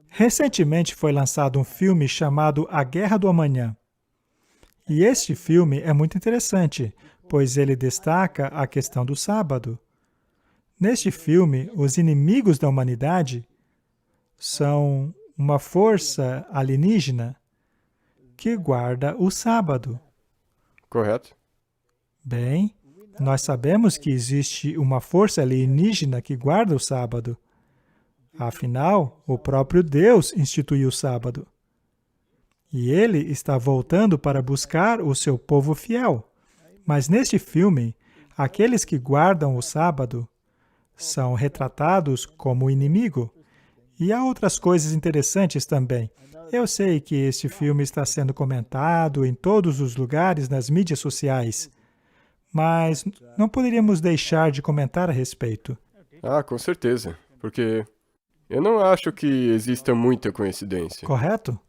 Recentemente foi lançado um filme chamado A Guerra do Amanhã. E este filme é muito interessante, pois ele destaca a questão do sábado. Neste filme, os inimigos da humanidade são uma força alienígena que guarda o sábado. Correto? Bem, nós sabemos que existe uma força alienígena que guarda o sábado. Afinal, o próprio Deus instituiu o sábado. E ele está voltando para buscar o seu povo fiel. Mas neste filme, aqueles que guardam o sábado são retratados como inimigo. E há outras coisas interessantes também. Eu sei que este filme está sendo comentado em todos os lugares nas mídias sociais, mas não poderíamos deixar de comentar a respeito. Ah, com certeza. Porque eu não acho que exista muita coincidência. Correto?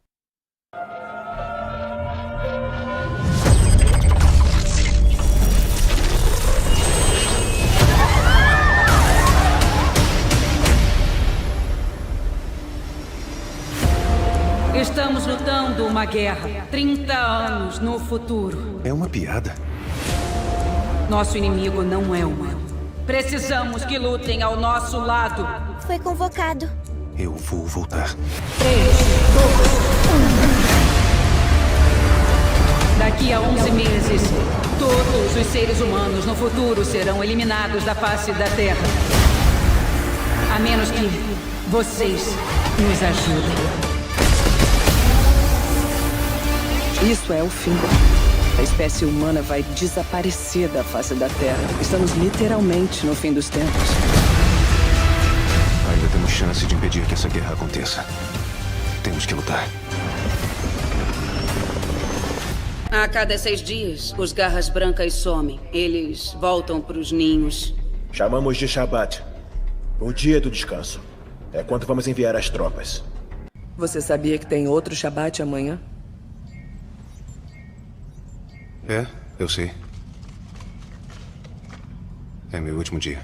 Estamos lutando uma guerra. 30 anos no futuro. É uma piada. Nosso inimigo não é humano. Precisamos que lutem ao nosso lado. Foi convocado. Eu vou voltar. 3, 2, 1. Daqui a 11 meses, todos os seres humanos no futuro serão eliminados da face da Terra. A menos que vocês nos ajudem. Isso é o fim. A espécie humana vai desaparecer da face da Terra. Estamos literalmente no fim dos tempos. Ainda temos chance de impedir que essa guerra aconteça. Temos que lutar. A cada 6 dias, os garras brancas somem. Eles voltam para os ninhos. Chamamos de Shabat. O dia do descanso. É quando vamos enviar as tropas. Você sabia que tem outro Shabat amanhã? É, eu sei. É meu último dia.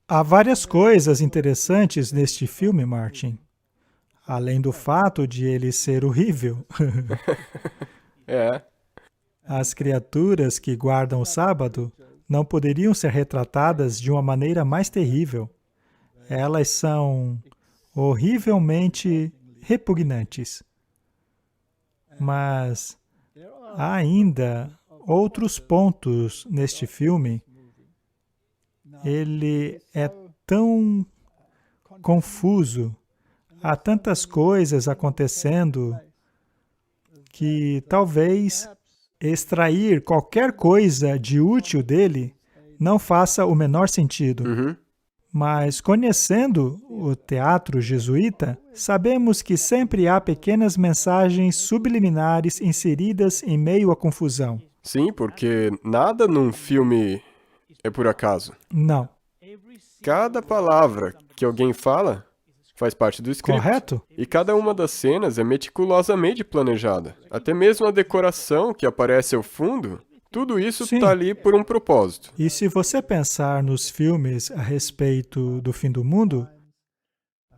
Há várias coisas interessantes neste filme, Martin. Além do fato de ele ser horrível. É. As criaturas que guardam o sábado não poderiam ser retratadas de uma maneira mais terrível. Elas são horrivelmente repugnantes. Mas há ainda outros pontos neste filme. Ele é tão confuso. Há tantas coisas acontecendo que talvez extrair qualquer coisa de útil dele não faça o menor sentido. Mas conhecendo o teatro jesuíta, sabemos que sempre há pequenas mensagens subliminares inseridas em meio à confusão. Sim, porque nada num filme é por acaso. Não. Cada palavra que alguém fala faz parte do script. Correto? E cada uma das cenas é meticulosamente planejada. Até mesmo a decoração que aparece ao fundo, tudo isso está ali por um propósito. E se você pensar nos filmes a respeito do fim do mundo,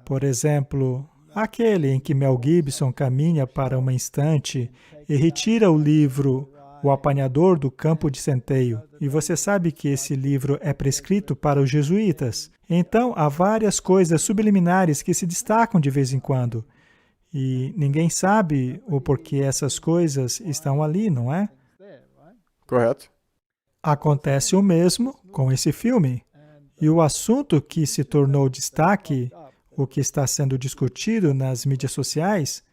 por exemplo, aquele em que Mel Gibson caminha para uma estante e retira o livro O Apanhador do Campo de Centeio, e você sabe que esse livro é prescrito para os jesuítas. Então, há várias coisas subliminares que se destacam de vez em quando. E ninguém sabe o porquê essas coisas estão ali, não é? Correto? Acontece o mesmo com esse filme. E o assunto que se tornou destaque, o que está sendo discutido nas mídias sociais,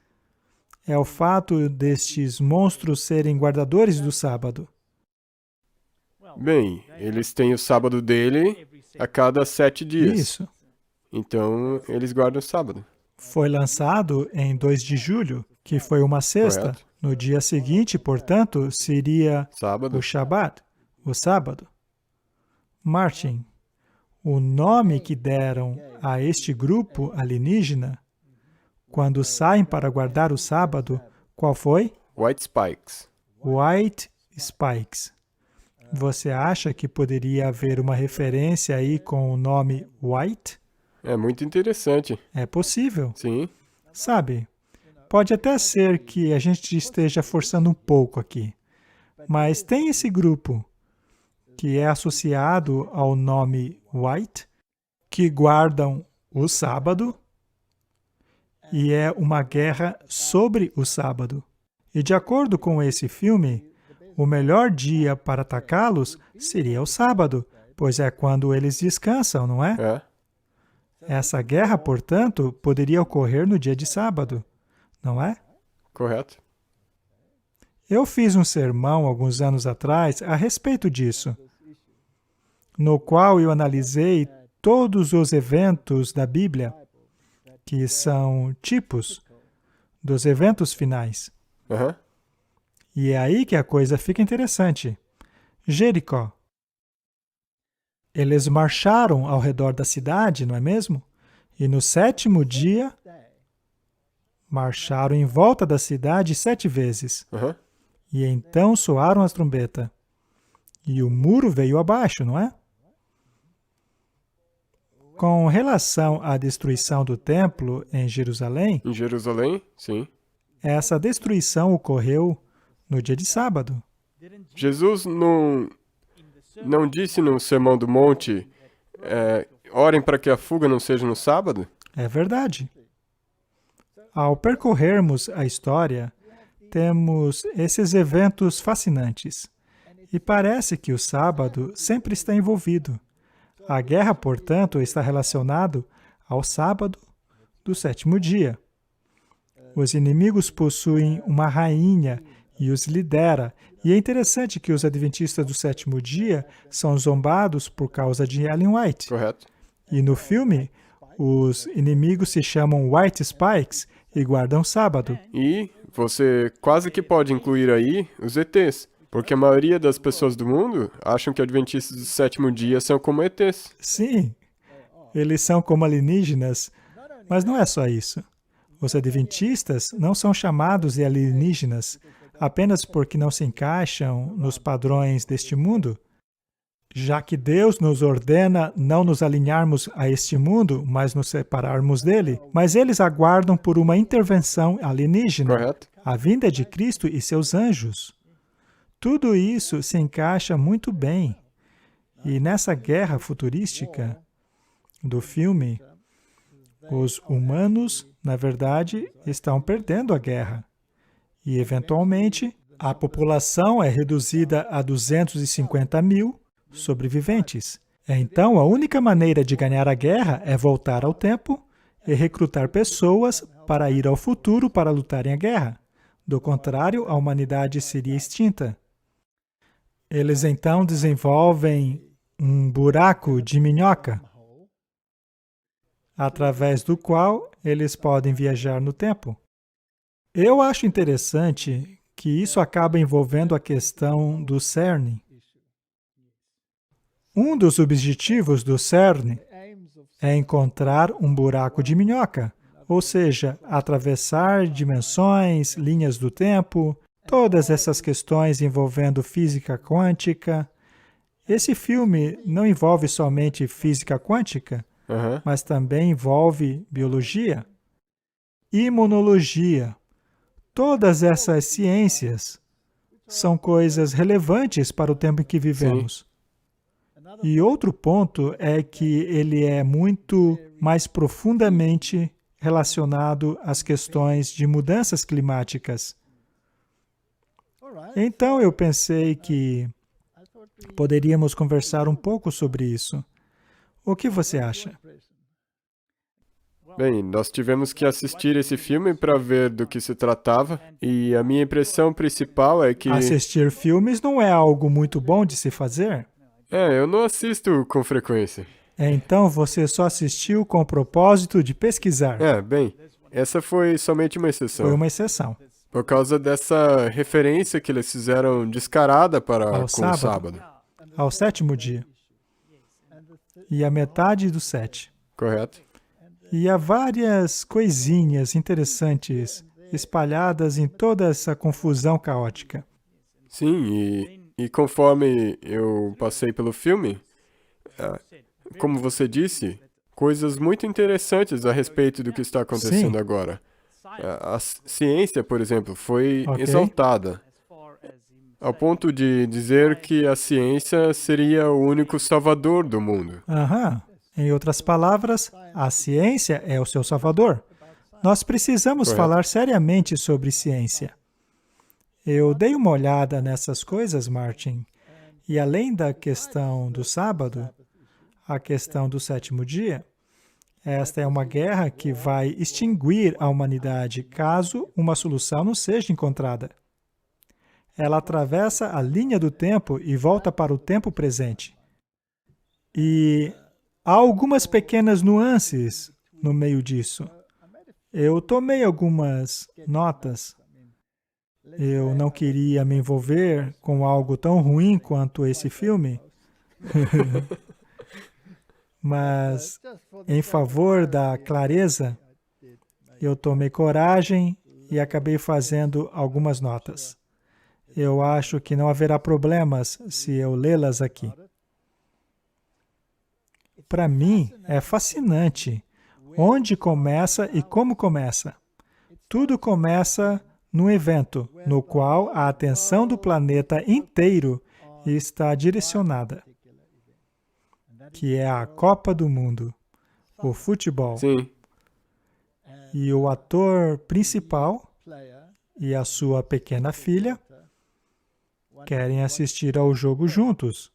é o fato destes monstros serem guardadores do sábado. Bem, eles têm o sábado dele a cada 7 dias. Isso. Então, eles guardam o sábado. Foi lançado em 2 de julho, que foi uma sexta. Correto. No dia seguinte, portanto, seria Sábado. o Shabat, o sábado. Martin, o nome que deram a este grupo alienígena, quando saem para guardar o sábado, qual foi? White Spikes. White Spikes. Você acha que poderia haver uma referência aí com o nome White? É muito interessante. É possível. Sim, Sabe, pode até ser que a gente esteja forçando um pouco aqui, mas tem esse grupo que é associado ao nome White, que guardam o sábado, e é uma guerra sobre o sábado. E de acordo com esse filme, o melhor dia para atacá-los seria o sábado, pois é quando eles descansam, não é? é, Essa guerra, portanto, poderia ocorrer no dia de sábado, não é? correto. Eu fiz um sermão alguns anos atrás a respeito disso, no qual eu analisei todos os eventos da Bíblia, que são tipos dos eventos finais. Aham, E é aí que a coisa fica interessante. Jericó. Eles marcharam ao redor da cidade, não é mesmo? E no 7º dia, marcharam em volta da cidade 7 vezes. aham, E então soaram as trombetas. E o muro veio abaixo, não é? Com relação à destruição do templo em Jerusalém, em Jerusalém, sim. essa destruição ocorreu no dia de sábado. Jesus não disse no Sermão do Monte, orem para que a fuga não seja no sábado? É verdade. Ao percorrermos a história, temos esses eventos fascinantes. E parece que o sábado sempre está envolvido. A guerra, portanto, está relacionada ao sábado do 7º dia. Os inimigos possuem uma rainha e os lidera. E é interessante que os adventistas do 7º dia são zombados por causa de Ellen White. Correto. E no filme, os inimigos se chamam White Spikes e guardam sábado. E você quase que pode incluir aí os ETs, porque a maioria das pessoas do mundo acham que adventistas do 7º dia são como ETs. Sim, eles são como alienígenas, mas não é só isso. Os adventistas não são chamados de alienígenas apenas porque não se encaixam nos padrões deste mundo, já que Deus nos ordena não nos alinharmos a este mundo, mas nos separarmos dele, mas eles aguardam por uma intervenção alienígena, Correto? a vinda de Cristo e seus anjos. Tudo isso se encaixa muito bem. E nessa guerra futurística do filme, os humanos, na verdade, estão perdendo a guerra. E, eventualmente, a população é reduzida a 250 mil sobreviventes. Então, a única maneira de ganhar a guerra é voltar ao tempo e recrutar pessoas para ir ao futuro para lutarem a guerra. Do contrário, a humanidade seria extinta. Eles então desenvolvem um buraco de minhoca, através do qual eles podem viajar no tempo. Eu acho interessante que isso acaba envolvendo a questão do CERN. Um dos objetivos do CERN é encontrar um buraco de minhoca, ou seja, atravessar dimensões, linhas do tempo, todas essas questões envolvendo física quântica. Esse filme não envolve somente física quântica, Aham. mas também envolve biologia, imunologia. Todas essas ciências são coisas relevantes para o tempo em que vivemos. E outro ponto é que ele é muito mais profundamente relacionado às questões de mudanças climáticas. Então eu pensei que poderíamos conversar um pouco sobre isso. O que você acha? Bem, nós tivemos que assistir esse filme para ver do que se tratava, e a minha impressão principal é que... Assistir filmes não é algo muito bom de se fazer? eu não assisto com frequência. Então você só assistiu com o propósito de pesquisar. Bem, essa foi somente uma exceção. Foi uma exceção. Por causa dessa referência que eles fizeram descarada para Ao com sábado. o sábado. Ao 7º dia. E a metade do 7. Correto? E há várias coisinhas interessantes espalhadas em toda essa confusão caótica. Sim, e conforme eu passei pelo filme, como você disse, coisas muito interessantes a respeito do que está acontecendo Sim. agora. A ciência, por exemplo, foi Ok. exaltada ao ponto de dizer que a ciência seria o único salvador do mundo. Aham. Em outras palavras, a ciência é o seu salvador. Nós precisamos Correto. falar seriamente sobre ciência. Eu dei uma olhada nessas coisas, Martin, e além da questão do sábado, a questão do sétimo dia, esta é uma guerra que vai extinguir a humanidade caso uma solução não seja encontrada. Ela atravessa a linha do tempo e volta para o tempo presente. E há algumas pequenas nuances no meio disso. Eu tomei algumas notas. Eu não queria me envolver com algo tão ruim quanto esse filme. Mas, em favor da clareza, eu tomei coragem e acabei fazendo algumas notas. Eu acho que não haverá problemas se eu lê-las aqui. Para mim, é fascinante onde começa e como começa. Tudo começa num evento no qual a atenção do planeta inteiro está direcionada, que é a Copa do Mundo, o futebol. Sim, E o ator principal e a sua pequena filha querem assistir ao jogo juntos.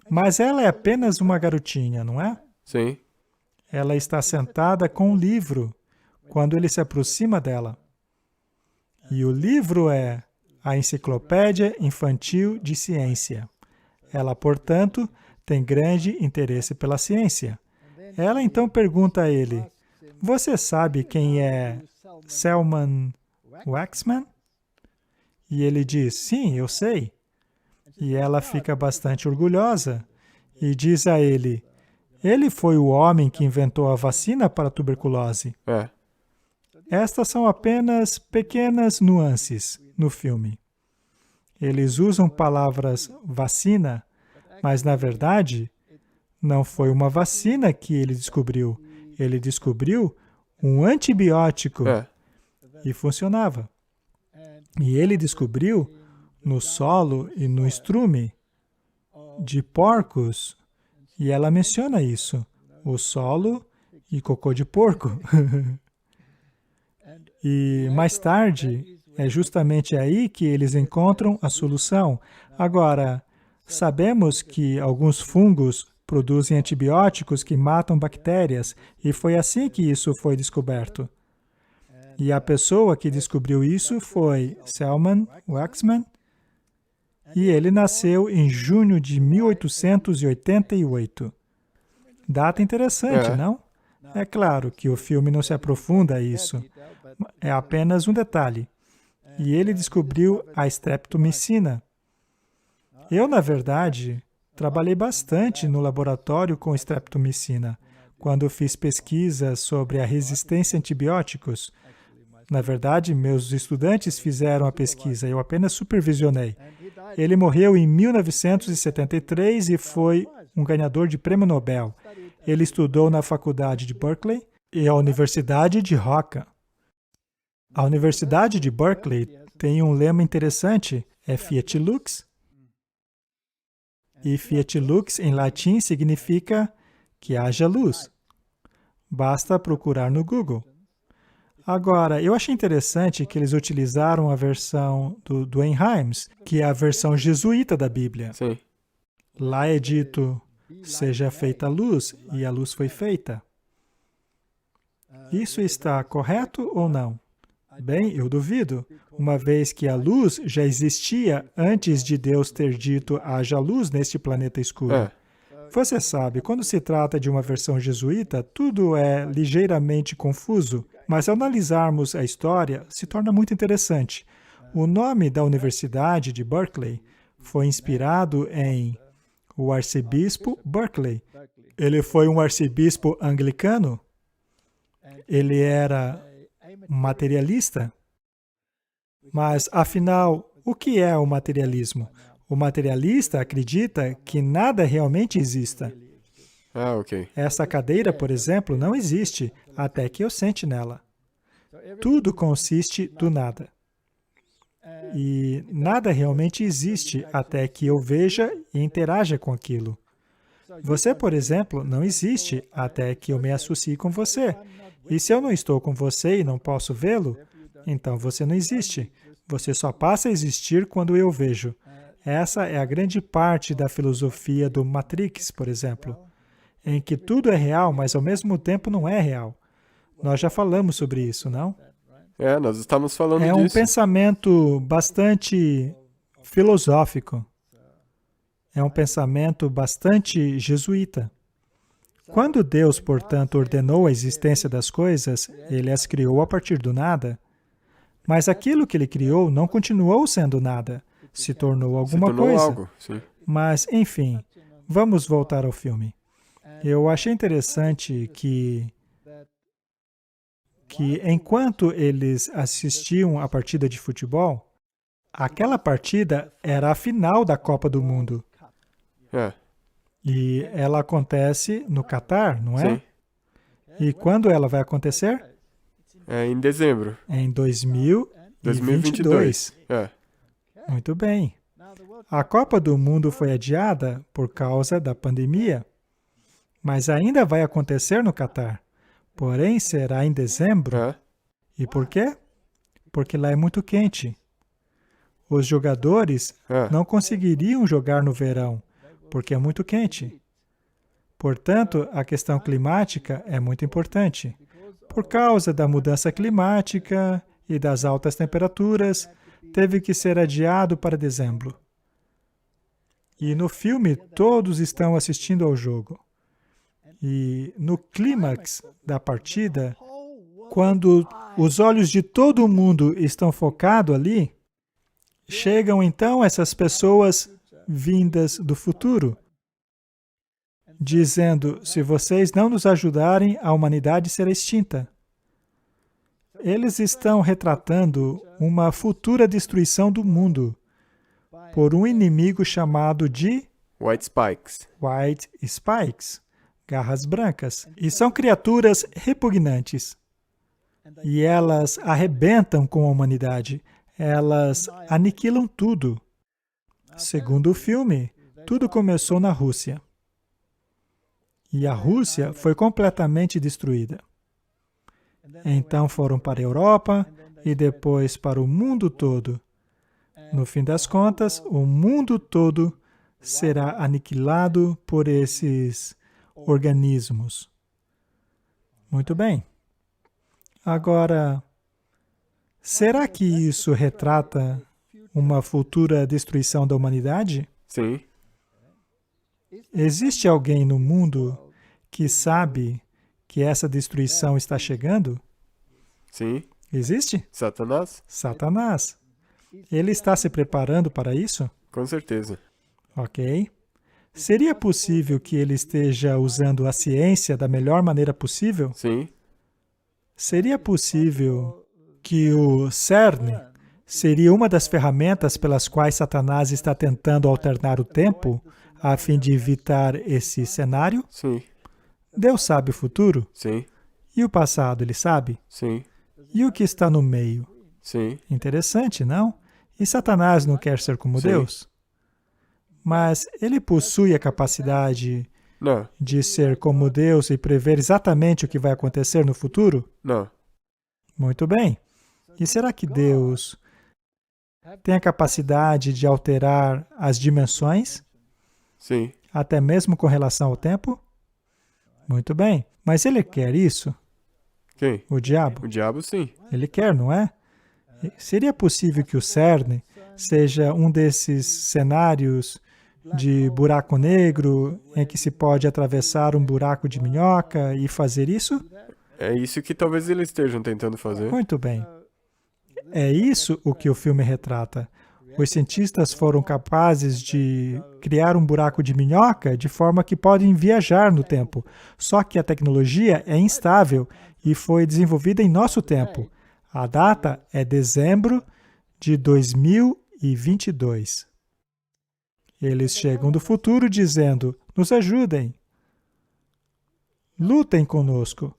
Mas ela é apenas uma garotinha, não é? sim, Ela está sentada com um livro quando ele se aproxima dela. E o livro é a Enciclopédia Infantil de Ciência. Ela, portanto, tem grande interesse pela ciência. Ela então pergunta a ele: "Você sabe quem é Selman Waxman?" E ele diz: "Sim, eu sei." E ela fica bastante orgulhosa e diz a ele: "Ele foi o homem que inventou a vacina para a tuberculose." é, Estas são apenas pequenas nuances no filme. Eles usam palavras vacina, mas na verdade não foi uma vacina que ele descobriu. Ele descobriu um antibiótico e funcionava. E ele descobriu no solo e no estrume de porcos, e ela menciona isso, o solo e cocô de porco. E mais tarde, é justamente aí que eles encontram a solução. Agora, sabemos que alguns fungos produzem antibióticos que matam bactérias, e foi assim que isso foi descoberto. E a pessoa que descobriu isso foi Selman Waxman, e ele nasceu em junho de 1888. Data interessante, não? É claro que o filme não se aprofunda a isso. É apenas um detalhe. E ele descobriu a streptomicina. Eu, na verdade, trabalhei bastante no laboratório com streptomicina, quando fiz pesquisas sobre a resistência a antibióticos. Na verdade, meus estudantes fizeram a pesquisa, eu apenas supervisionei. Ele morreu em 1973 e foi um ganhador de prêmio Nobel. Ele estudou na Faculdade de Berkeley e a Universidade de Rocca. A Universidade de Berkeley tem um lema interessante, é Fiat Lux. E Fiat Lux, em latim, significa que haja luz. Basta procurar no Google. Agora, eu achei interessante que eles utilizaram a versão do Duane Himes, que é a versão jesuíta da Bíblia. sim. Lá é dito, seja feita a luz, e a luz foi feita. Isso está correto ou não? Bem, eu duvido, uma vez que a luz já existia antes de Deus ter dito haja luz neste planeta escuro. Você sabe, quando se trata de uma versão jesuíta, tudo é ligeiramente confuso, mas ao analisarmos a história, se torna muito interessante. O nome da Universidade de Berkeley foi inspirado em o arcebispo Berkeley. Ele foi um arcebispo anglicano. Ele era materialista. Mas, afinal, o que é o materialismo? O materialista acredita que nada realmente exista. Ah, ok. Essa cadeira, por exemplo, não existe até que eu sente nela. Tudo consiste do nada. E nada realmente existe até que eu veja e interaja com aquilo. Você, por exemplo, não existe até que eu me associe com você. E se eu não estou com você e não posso vê-lo, então você não existe. Você só passa a existir quando eu vejo. Essa é a grande parte da filosofia do Matrix, por exemplo, em que tudo é real, mas ao mesmo tempo não é real. Nós já falamos sobre isso, não? Nós estamos falando É um disso. pensamento bastante filosófico. É um pensamento bastante jesuíta. Quando Deus, portanto, ordenou a existência das coisas, Ele as criou a partir do nada. Mas aquilo que Ele criou não continuou sendo nada, se tornou alguma Se tornou coisa. algo, sim. Mas, enfim, vamos voltar ao filme. Eu achei interessante que enquanto eles assistiam a partida de futebol, aquela partida era a final da Copa do Mundo. É, E ela acontece no Catar, não é? sim. E quando ela vai acontecer? É em dezembro. Em 2022. 2022. É, Muito bem. A Copa do Mundo foi adiada por causa da pandemia, mas ainda vai acontecer no Catar. Porém, será em dezembro. é. E por quê? Porque lá é muito quente. Os jogadores não conseguiriam jogar no verão, porque é muito quente. Portanto, a questão climática é muito importante. Por causa da mudança climática e das altas temperaturas, teve que ser adiado para dezembro. E no filme, todos estão assistindo ao jogo. E no clímax da partida, quando os olhos de todo mundo estão focados ali, chegam então essas pessoas vindas do futuro, dizendo, se vocês não nos ajudarem, a humanidade será extinta. Eles estão retratando uma futura destruição do mundo por um inimigo chamado de White Spikes. White Spikes, garras brancas. E são criaturas repugnantes. E elas arrebentam com a humanidade. Elas aniquilam tudo. Segundo o filme, tudo começou na Rússia. E a Rússia foi completamente destruída. Então foram para a Europa e depois para o mundo todo. No fim das contas, o mundo todo será aniquilado por esses organismos. Muito bem. Agora, será que isso retrata uma futura destruição da humanidade? Sim. Existe alguém no mundo que sabe que essa destruição está chegando? Sim. Existe? Satanás? Satanás. Ele está se preparando para isso? Com certeza. Ok. Seria possível que ele esteja usando a ciência da melhor maneira possível? Sim. Seria possível que o CERN seria uma das ferramentas pelas quais Satanás está tentando alternar o tempo a fim de evitar esse cenário? Sim. Deus sabe o futuro? Sim. E o passado, ele sabe? Sim. E o que está no meio? Sim. Interessante, não? E Satanás não quer ser como Sim. Deus? Mas ele possui a capacidade Não. de ser como Deus e prever exatamente o que vai acontecer no futuro? Não. Muito bem. E será que Deus tem a capacidade de alterar as dimensões, Sim. até mesmo com relação ao tempo? Muito bem. Mas ele quer isso? Quem? O diabo? O diabo, sim. Ele quer, não é? Seria possível que o CERN seja um desses cenários de buraco negro em que se pode atravessar um buraco de minhoca e fazer isso? É isso que talvez eles estejam tentando fazer. Muito bem. É isso o que o filme retrata. Os cientistas foram capazes de criar um buraco de minhoca de forma que podem viajar no tempo. Só que a tecnologia é instável e foi desenvolvida em nosso tempo. A data é dezembro de 2022. Eles chegam do futuro dizendo, nos ajudem. lutem conosco.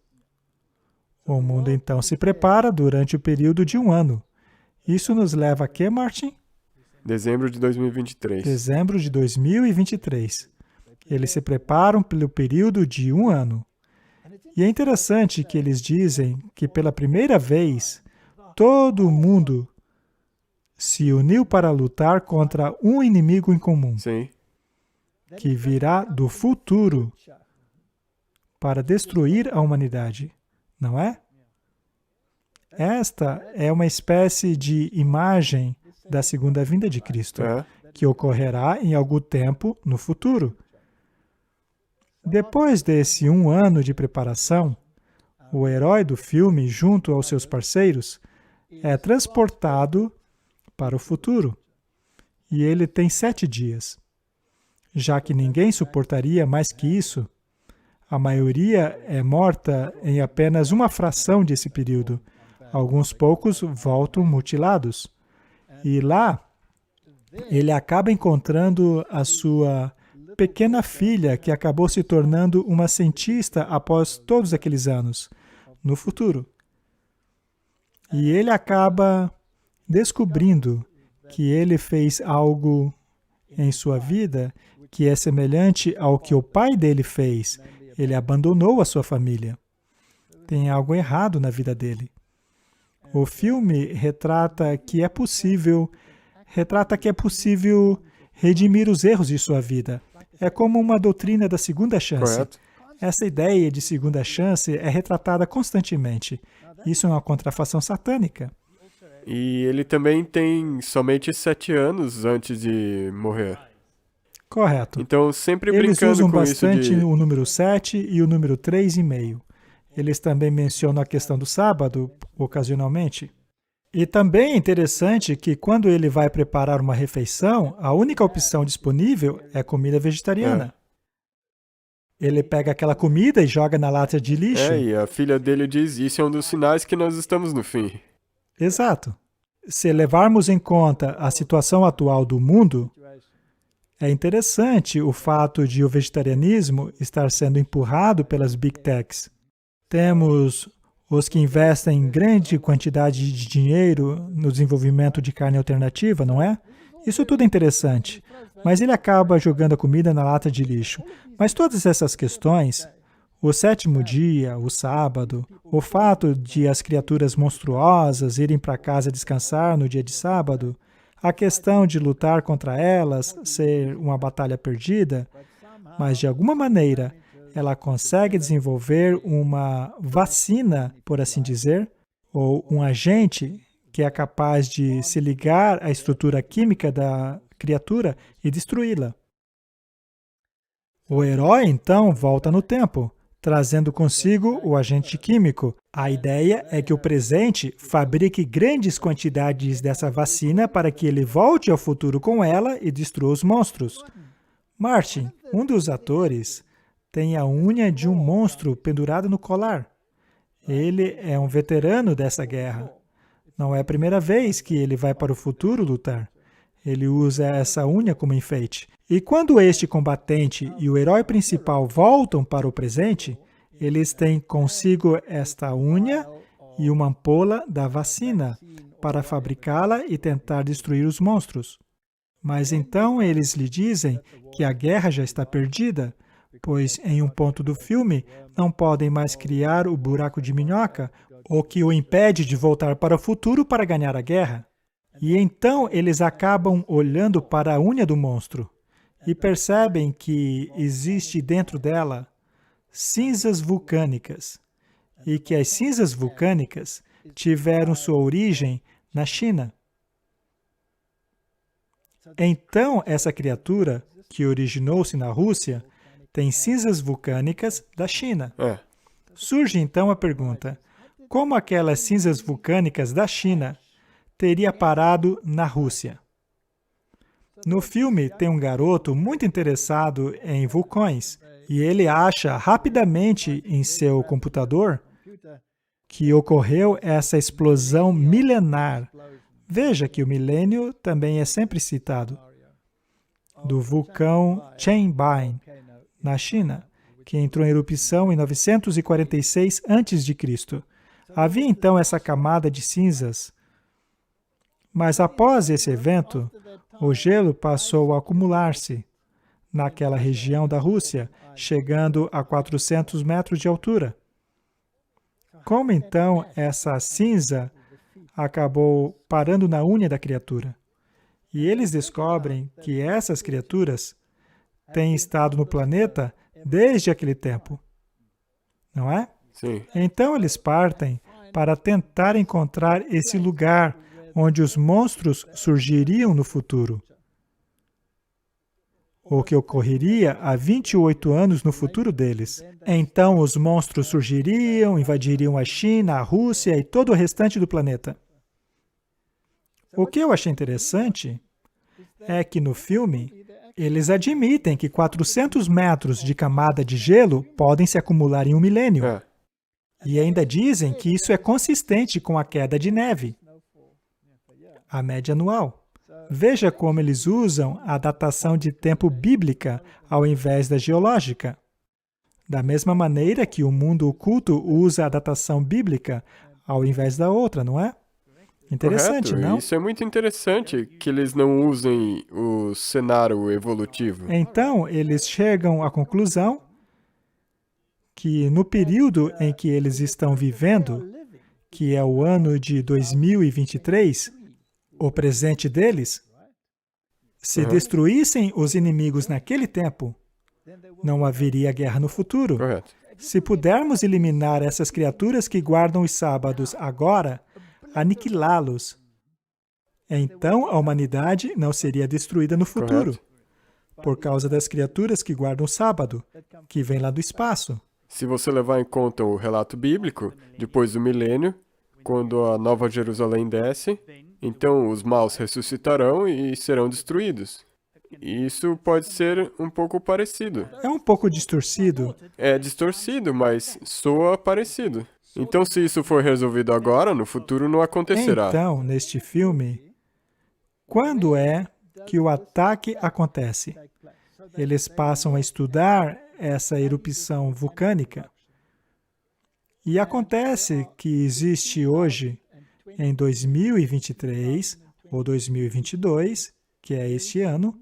O mundo então se prepara durante o período de 1 ano. Isso nos leva a quê, Martin? Dezembro de 2023. Dezembro de 2023. Eles se preparam pelo período de 1 ano. E é interessante que eles dizem que pela primeira vez, todo mundo se uniu para lutar contra um inimigo em comum, Sim. que virá do futuro para destruir a humanidade, não é? Esta é uma espécie de imagem da segunda vinda de Cristo, que ocorrerá em algum tempo no futuro. Depois desse 1 ano de preparação, o herói do filme, junto aos seus parceiros, é transportado para o futuro. E ele tem 7 dias. Já que ninguém suportaria mais que isso, a maioria é morta em apenas uma fração desse período. Alguns poucos voltam mutilados. E lá, ele acaba encontrando a sua pequena filha, que acabou se tornando uma cientista após todos aqueles anos, no futuro. E ele acaba descobrindo que ele fez algo em sua vida que é semelhante ao que o pai dele fez. Ele abandonou a sua família. Tem algo errado na vida dele. O filme retrata que é possível redimir os erros de sua vida. É como uma doutrina da segunda chance. Correto. Essa ideia de segunda chance é retratada constantemente. Isso é uma contrafação satânica. E ele também tem somente 7 anos antes de morrer. Correto. Então, sempre Eles brincando usam com bastante isso de... o número 7 e o número 3,5. Eles também mencionam a questão do sábado, ocasionalmente. E também é interessante que quando ele vai preparar uma refeição, a única opção disponível é comida vegetariana. Ele pega aquela comida e joga na lata de lixo. E a filha dele diz, isso é um dos sinais que nós estamos no fim. Exato. Se levarmos em conta a situação atual do mundo, é interessante o fato de o vegetarianismo estar sendo empurrado pelas Big Techs. Temos os que investem grande quantidade de dinheiro no desenvolvimento de carne alternativa, não é? Isso tudo é interessante, mas ele acaba jogando a comida na lata de lixo. Mas todas essas questões, o 7º dia, o sábado, o fato de as criaturas monstruosas irem para casa descansar no dia de sábado, a questão de lutar contra elas ser uma batalha perdida, mas de alguma maneira ela consegue desenvolver uma vacina, por assim dizer, ou um agente que é capaz de se ligar à estrutura química da criatura e destruí-la. O herói, então, volta no tempo, trazendo consigo o agente químico. A ideia é que o presente fabrique grandes quantidades dessa vacina para que ele volte ao futuro com ela e destrua os monstros. Martin, um dos atores, tem a unha de um monstro pendurada no colar. Ele é um veterano dessa guerra. Não é a primeira vez que ele vai para o futuro lutar. Ele usa essa unha como enfeite. E quando este combatente e o herói principal voltam para o presente, eles têm consigo esta unha e uma ampola da vacina para fabricá-la e tentar destruir os monstros. Mas então eles lhe dizem que a guerra já está perdida, pois em um ponto do filme não podem mais criar o buraco de minhoca, o que o impede de voltar para o futuro para ganhar a guerra. E então eles acabam olhando para a unha do monstro e percebem que existe dentro dela cinzas vulcânicas e que as cinzas vulcânicas tiveram sua origem na China. Então, essa criatura, que originou-se na Rússia, tem cinzas vulcânicas da China. Surge então a pergunta, como aquelas cinzas vulcânicas da China teria parado na Rússia? No filme, tem um garoto muito interessado em vulcões, e ele acha rapidamente em seu computador que ocorreu essa explosão milenar. Veja que o milênio também é sempre citado, do vulcão Changbai, na China. que entrou em erupção em 946 a.C. Havia então essa camada de cinzas. Mas após esse evento, o gelo passou a acumular-se naquela região da Rússia, chegando a 400 metros de altura. Como então essa cinza acabou parando na unha da criatura? E eles descobrem que essas criaturas têm estado no planeta desde aquele tempo. Não é? Sim. Então eles partem para tentar encontrar esse lugar onde os monstros surgiriam no futuro. O que ocorreria há 28 anos no futuro deles. Então os monstros surgiriam, invadiriam a China, a Rússia e todo o restante do planeta. O que eu achei interessante é que no filme eles admitem que 400 metros de camada de gelo podem se acumular em um milênio. E ainda dizem que isso é consistente com a queda de neve, a média anual. Veja como eles usam a datação de tempo bíblica ao invés da geológica. Da mesma maneira que o mundo oculto usa a datação bíblica ao invés da outra, não é? Interessante, Correto. não? Isso é muito interessante que eles não usem o cenário evolutivo. Então, eles chegam à conclusão que no período em que eles estão vivendo, que é o ano de 2023, o presente deles, se destruíssem os inimigos naquele tempo, não haveria guerra no futuro. Correto. Se pudermos eliminar essas criaturas que guardam os sábados agora, aniquilá-los, então a humanidade não seria destruída no futuro, Correto. por causa das criaturas que guardam o sábado, que vêm lá do espaço. Se você levar em conta o relato bíblico, depois do milênio, quando a Nova Jerusalém desce, então os maus ressuscitarão e serão destruídos. E isso pode ser um pouco parecido. É um pouco distorcido. É distorcido, mas soa parecido. Então, se isso for resolvido agora, no futuro não acontecerá. Então, neste filme, quando é que o ataque acontece? Eles passam a estudar essa erupção vulcânica. E acontece que existe hoje, em 2023 ou 2022, que é este ano,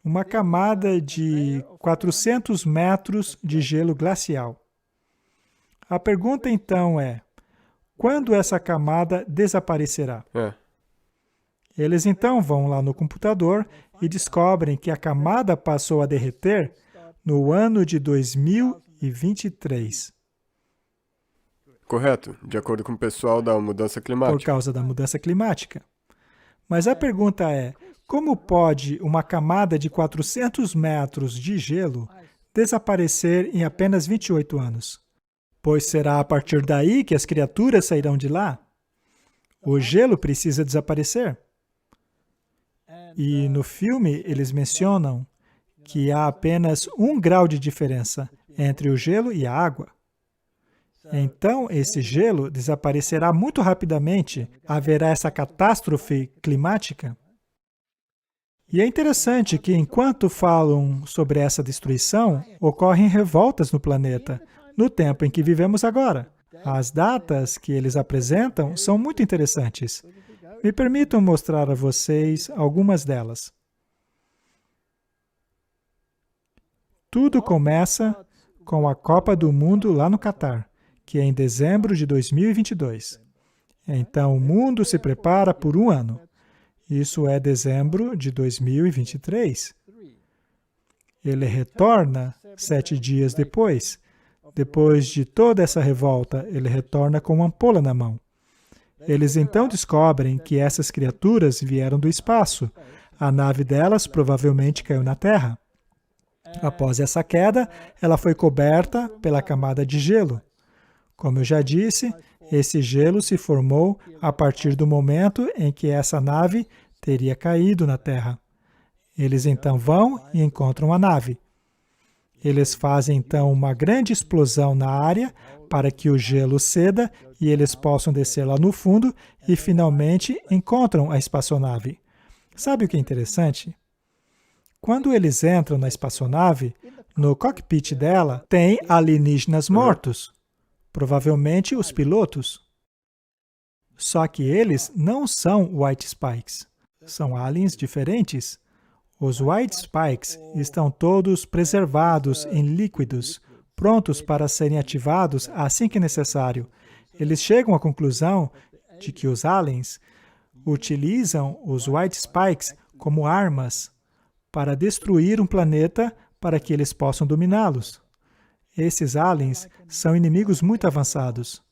uma camada de 400 metros de gelo glacial. A pergunta então é, quando essa camada desaparecerá? Eles então vão lá no computador e descobrem que a camada passou a derreter no ano de 2023. Correto, de acordo com o pessoal da mudança Por climática. causa da mudança climática. Mas a pergunta é, como pode uma camada de 400 metros de gelo desaparecer em apenas 28 anos? Pois será a partir daí que as criaturas sairão de lá? O gelo precisa desaparecer. E no filme eles mencionam que há apenas 1 grau de diferença entre o gelo e a água. Então, esse gelo desaparecerá muito rapidamente, haverá essa catástrofe climática. E é interessante que, enquanto falam sobre essa destruição, ocorrem revoltas no planeta, no tempo em que vivemos agora. As datas que eles apresentam são muito interessantes. Me permitam mostrar a vocês algumas delas. Tudo começa com a Copa do Mundo lá no Catar, que é em dezembro de 2022. Então, o mundo se prepara por 1 ano. Isso é dezembro de 2023. Ele retorna 7 dias depois. Depois de toda essa revolta, ele retorna com uma ampola na mão. Eles então descobrem que essas criaturas vieram do espaço. A nave delas provavelmente caiu na Terra. Após essa queda, ela foi coberta pela camada de gelo. Como eu já disse, esse gelo se formou a partir do momento em que essa nave teria caído na Terra. Eles então vão e encontram a nave. Eles fazem então uma grande explosão na área para que o gelo ceda e eles possam descer lá no fundo e finalmente encontram a espaçonave. Sabe o que é interessante? Quando eles entram na espaçonave, No cockpit dela tem alienígenas mortos, provavelmente os pilotos. Só que eles não são White Spikes, são aliens diferentes. Os White Spikes estão todos preservados em líquidos, prontos para serem ativados assim que necessário. Eles chegam à conclusão de que os aliens utilizam os White Spikes como armas para destruir um planeta para que eles possam dominá-los. Esses aliens são inimigos muito avançados.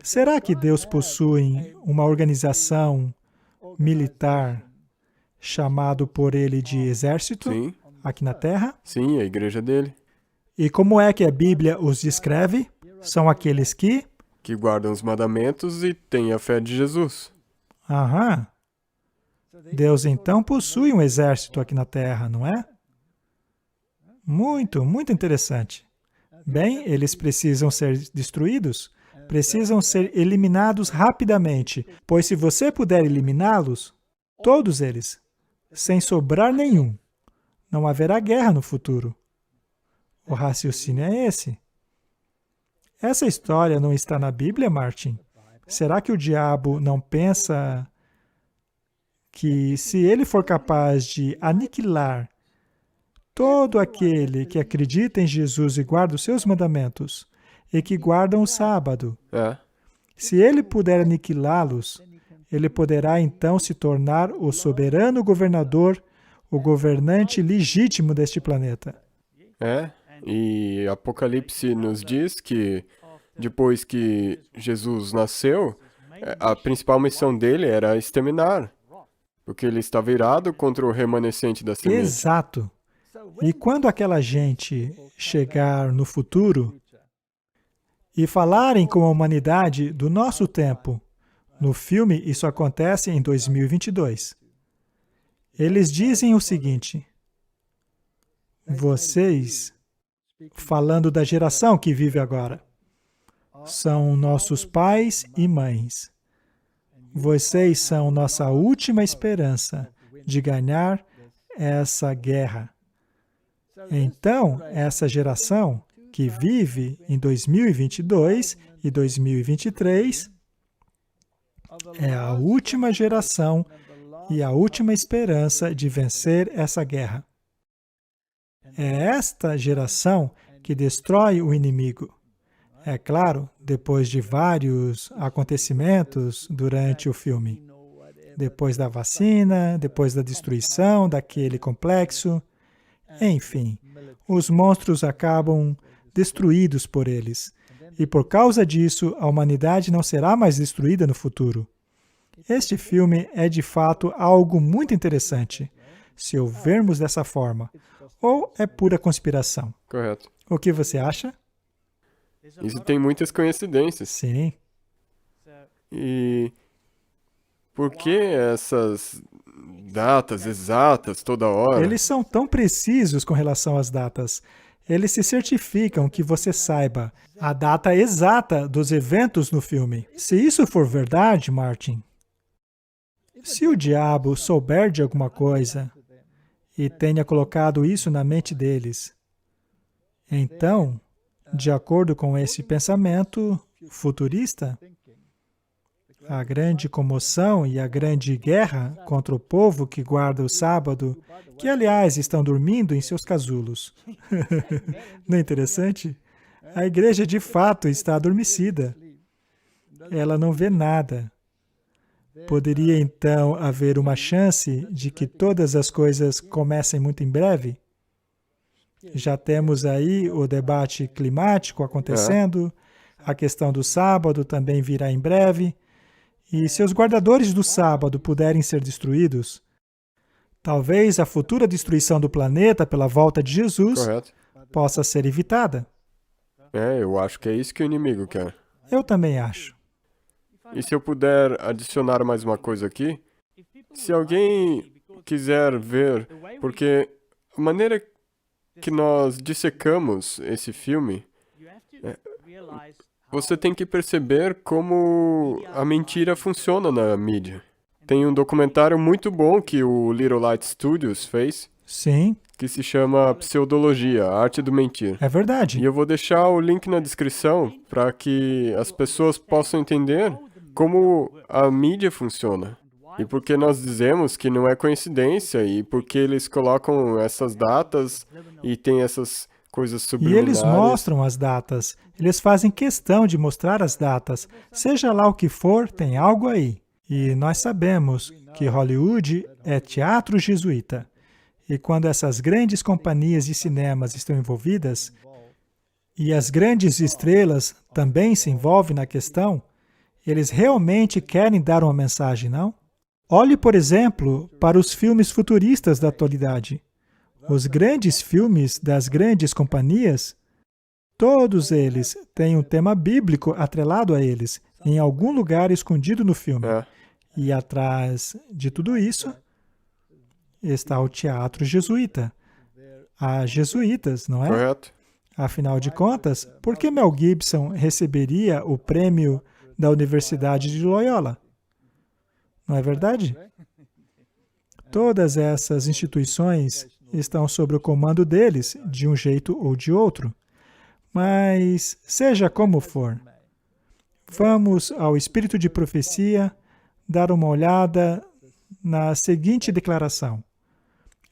Será que Deus possui uma organização militar chamado por ele de exército Sim, aqui na Terra? sim, a igreja dele. E como é que a Bíblia os descreve? São aqueles que... Que guardam os mandamentos e têm a fé de Jesus. Aham. Deus então possui um exército aqui na Terra, não é? Muito, muito interessante. Bem, eles precisam ser destruídos, precisam ser eliminados rapidamente, pois se você puder eliminá-los, todos eles, sem sobrar nenhum, não haverá guerra no futuro. O raciocínio é esse. Essa história não está na Bíblia, Martin? Será que o diabo não pensa que se ele for capaz de aniquilar todo aquele que acredita em Jesus e guarda os seus mandamentos e que guardam o sábado, se ele puder aniquilá-los, ele poderá então se tornar o soberano governador, o governante legítimo deste planeta. E Apocalipse nos diz que depois que Jesus nasceu, a principal missão dele era exterminar, porque ele estava irado contra o remanescente da semente. Exato. E quando aquela gente chegar no futuro e falarem com a humanidade do nosso tempo, no filme isso acontece em 2022, eles dizem o seguinte: vocês, falando da geração que vive agora, são nossos pais e mães. Vocês são nossa última esperança de ganhar essa guerra. Então, essa geração que vive em 2022 e 2023 é a última geração e a última esperança de vencer essa guerra. É esta geração que destrói o inimigo. É claro, depois de vários acontecimentos durante o filme. Depois da vacina, depois da destruição daquele complexo. Enfim, os monstros acabam destruídos por eles. E por causa disso, a humanidade não será mais destruída no futuro. Este filme é de fato algo muito interessante, se o vermos dessa forma. Ou é pura conspiração? Correto. O que você acha? Isso tem muitas coincidências. Sim. E por que essas datas exatas toda hora? Eles são tão precisos com relação às datas. Eles se certificam que você saiba a data exata dos eventos no filme. Se isso for verdade, Martin, se o diabo souber de alguma coisa e tenha colocado isso na mente deles, então, de acordo com esse pensamento futurista, a grande comoção e a grande guerra contra o povo que guarda o sábado, que, aliás, estão dormindo em seus casulos. Não é interessante? A igreja, de fato, está adormecida. Ela não vê nada. Poderia, então, haver uma chance de que todas as coisas comecem muito em breve? Já temos aí o debate climático acontecendo, a questão do sábado também virá em breve, e se os guardadores do sábado puderem ser destruídos, talvez a futura destruição do planeta pela volta de Jesus possa ser evitada. Eu acho que é isso que o inimigo quer. Eu também acho. E se eu puder adicionar mais uma coisa aqui, se alguém quiser ver, porque a maneira que nós dissecamos esse filme, você tem que perceber como a mentira funciona na mídia. Tem um documentário muito bom que o Little Light Studios fez, Sim. que se chama pseudologia, a arte do mentir. É verdade. E eu vou deixar o link na descrição para que as pessoas possam entender como a mídia funciona. E por que nós dizemos que não é coincidência, e por que eles colocam essas datas e tem essas coisas E subliminares. eles mostram as datas. Eles fazem questão de mostrar as datas. Seja lá o que for, tem algo aí. E nós sabemos que Hollywood é teatro jesuíta. E quando essas grandes companhias de cinemas estão envolvidas, e as grandes estrelas também se envolvem na questão, eles realmente querem dar uma mensagem, não? Olhe, por exemplo, para os filmes futuristas da atualidade. Os grandes filmes das grandes companhias, todos eles têm um tema bíblico atrelado a eles, em algum lugar escondido no filme. E atrás de tudo isso está o teatro jesuíta. Há jesuítas, não é? Correto? Afinal de contas, por que Mel Gibson receberia o prêmio da Universidade de Loyola? Não é verdade? Todas essas instituições estão sob o comando deles, de um jeito ou de outro. Mas, seja como for, vamos ao espírito de profecia dar uma olhada na seguinte declaração.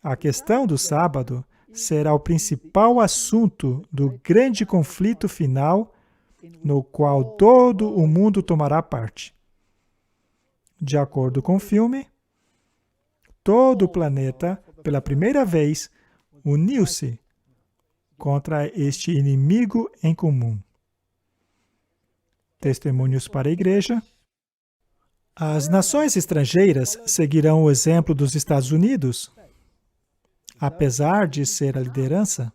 A questão do sábado será o principal assunto do grande conflito final no qual todo o mundo tomará parte. De acordo com o filme, todo o planeta, pela primeira vez, uniu-se contra este inimigo em comum. Testemunhos para a Igreja. As nações estrangeiras seguirão o exemplo dos Estados Unidos, apesar de ser a liderança.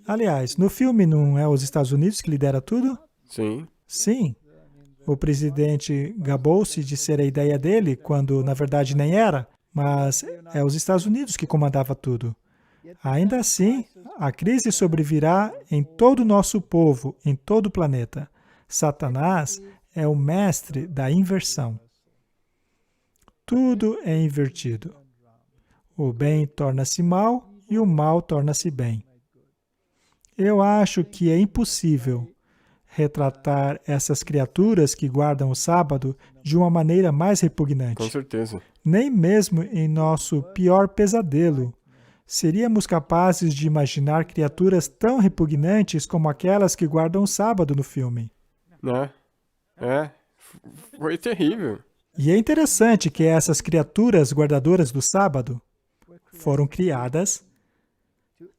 Aliás, no filme não é os Estados Unidos que lidera tudo? Sim. Sim. O presidente gabou-se de ser a ideia dele, quando na verdade nem era, mas é os Estados Unidos que comandava tudo. Ainda assim, a crise sobrevirá em todo o nosso povo, em todo o planeta. Satanás é o mestre da inversão. Tudo é invertido. O bem torna-se mal e o mal torna-se bem. Eu acho que é impossível retratar essas criaturas que guardam o sábado de uma maneira mais repugnante. Com certeza. Nem mesmo em nosso pior pesadelo seríamos capazes de imaginar criaturas tão repugnantes como aquelas que guardam o sábado no filme. Né? Foi terrível. E é interessante que essas criaturas guardadoras do sábado foram criadas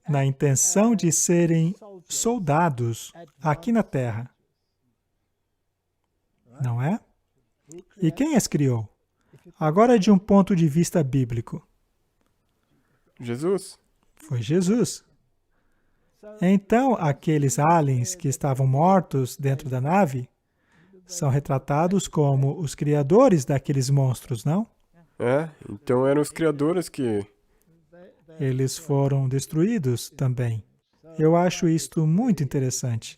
na intenção de serem soldados aqui na Terra. Não é? E quem as criou? Agora, de um ponto de vista bíblico. Jesus. Foi Jesus. Então, aqueles aliens que estavam mortos dentro da nave são retratados como os criadores daqueles monstros, não? Então eram os criadores que... Eles foram destruídos também. Eu acho isto muito interessante.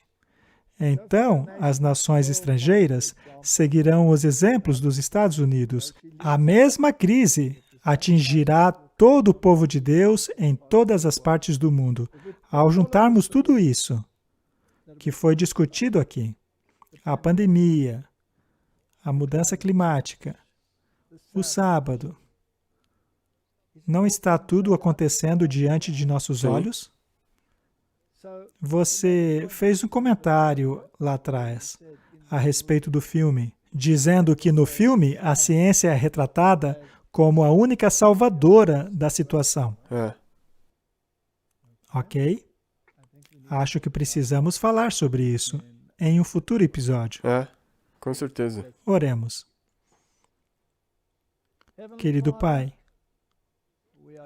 Então, as nações estrangeiras seguirão os exemplos dos Estados Unidos. A mesma crise atingirá todo o povo de Deus em todas as partes do mundo. Ao juntarmos tudo isso que foi discutido aqui, a pandemia, a mudança climática, o sábado, não está tudo acontecendo diante de nossos olhos? Você fez um comentário lá atrás a respeito do filme, dizendo que no filme a ciência é retratada como a única salvadora da situação. Ok? Acho que precisamos falar sobre isso em um futuro episódio. Com certeza. Oremos. Querido Pai,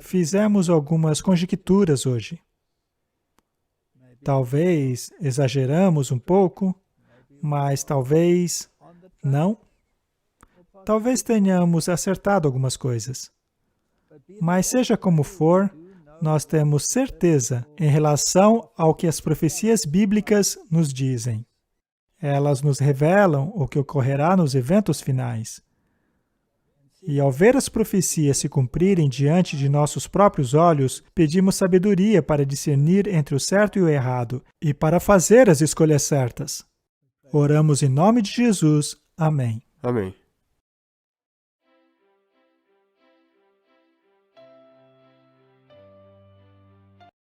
fizemos algumas conjecturas hoje. Talvez exageramos um pouco, mas talvez não. Talvez tenhamos acertado algumas coisas. Mas seja como for, nós temos certeza em relação ao que as profecias bíblicas nos dizem. Elas nos revelam o que ocorrerá nos eventos finais. E ao ver as profecias se cumprirem diante de nossos próprios olhos, pedimos sabedoria para discernir entre o certo e o errado e para fazer as escolhas certas. Oramos em nome de Jesus. Amém. Amém.